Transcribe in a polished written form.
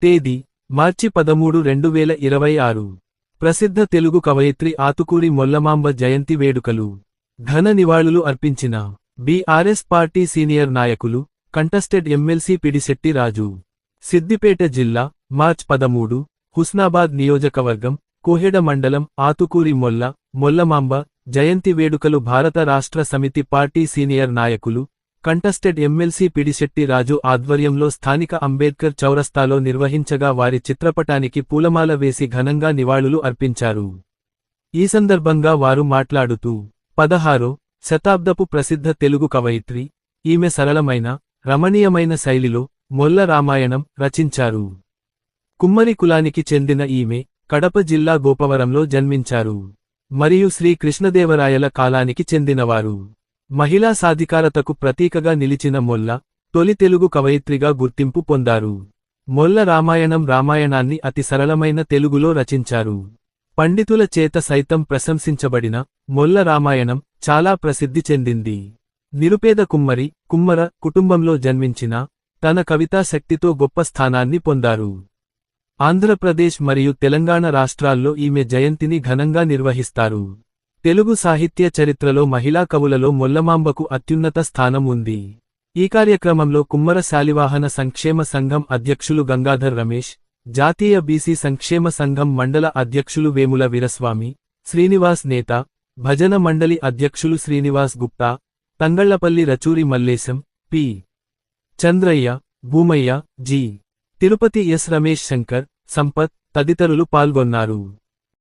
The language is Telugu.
తేదీ మార్చి 13 2026 ప్రసిద్ధ తెలుగు కవయిత్రి ఆతుకూరి మొల్లమాంబ జయంతి వేడుకలు ఘన నివాళులు అర్పించిన బీఆర్ఎస్ పార్టీ సీనియర్ నాయకులు కంటెస్టెడ్ ఎమ్మెల్సీ పిడిశెట్టి రాజు సిద్దిపేట జిల్లా మార్చ్ 13 హుస్నాబాద్ నియోజకవర్గం కోహెడ మండలం ఆతుకూరి మొల్లమాంబ జయంతి వేడుకలు భారత రాష్ట్ర సమితి పార్టీ సీనియర్ నాయకులు కంటెస్టెడ్ ఎమ్మెల్సీ పిడిశెట్టి రాజు ఆధ్వర్యంలో స్థానిక అంబేద్కర్ చౌరస్తాలో నిర్వహించగా వారి చిత్రపటానికి పూలమాల వేసి ఘనంగా నివాళులు అర్పించారు. ఈ సందర్భంగా వారు మాట్లాడుతూ 16వ శతాబ్దపు ప్రసిద్ధ తెలుగు కవయిత్రి, ఈమె సరళమైన, రమణీయమైన శైలిలో మొల్ల రామాయణం రచించారు. కుమ్మరి కులానికి చెందిన ఈమె కడప జిల్లా గోపవరంలో జన్మించారు మరియు శ్రీ కృష్ణదేవరాయల కాలానికి చెందినవారు. మహిళా సాధికారతకు ప్రతీకగా నిలిచిన మొల్ల తొలి తెలుగు కవయిత్రిగా గుర్తింపు పొందారు. మొల్ల రామాయణాన్ని అతి సరళమైన తెలుగులో రచించారు. పండితుల చేత సైతం ప్రశంసించబడిన మొల్ల రామాయణం చాలా ప్రసిద్ధి చెందింది. నిరుపేద కుమ్మర కుటుంబంలో జన్మించిన తన కవితా శక్తితో గొప్ప స్థానాన్ని పొందారు. ఆంధ్రప్రదేశ్ మరియు తెలంగాణ రాష్ట్రాల్లో ఈమె జయంతిని ఘనంగా నిర్వహిస్తారు. తెలుగు సాహిత్య చరిత్రలో మహిళా కవులలో మొల్లమాంబకు అత్యున్నత స్థానం ఉంది. ఈ కార్యక్రమంలో కుమ్మర శాలివాహన సంక్షేమ సంఘం అధ్యక్షులు గంగాధర్ రమేష్, జాతీయ బీసీ సంక్షేమ సంఘం మండల అధ్యక్షులు వేముల వీరస్వామి, శ్రీనివాస్ నేత, భజన మండలి అధ్యక్షులు Srinivas Gupta, Thangallapalli Rachuri Mallesham, P. Chandraiah, Bhoomaiah, G. Tirupati S Ramesh Shankar, Sampath తదితరులు పాల్గొన్నారు.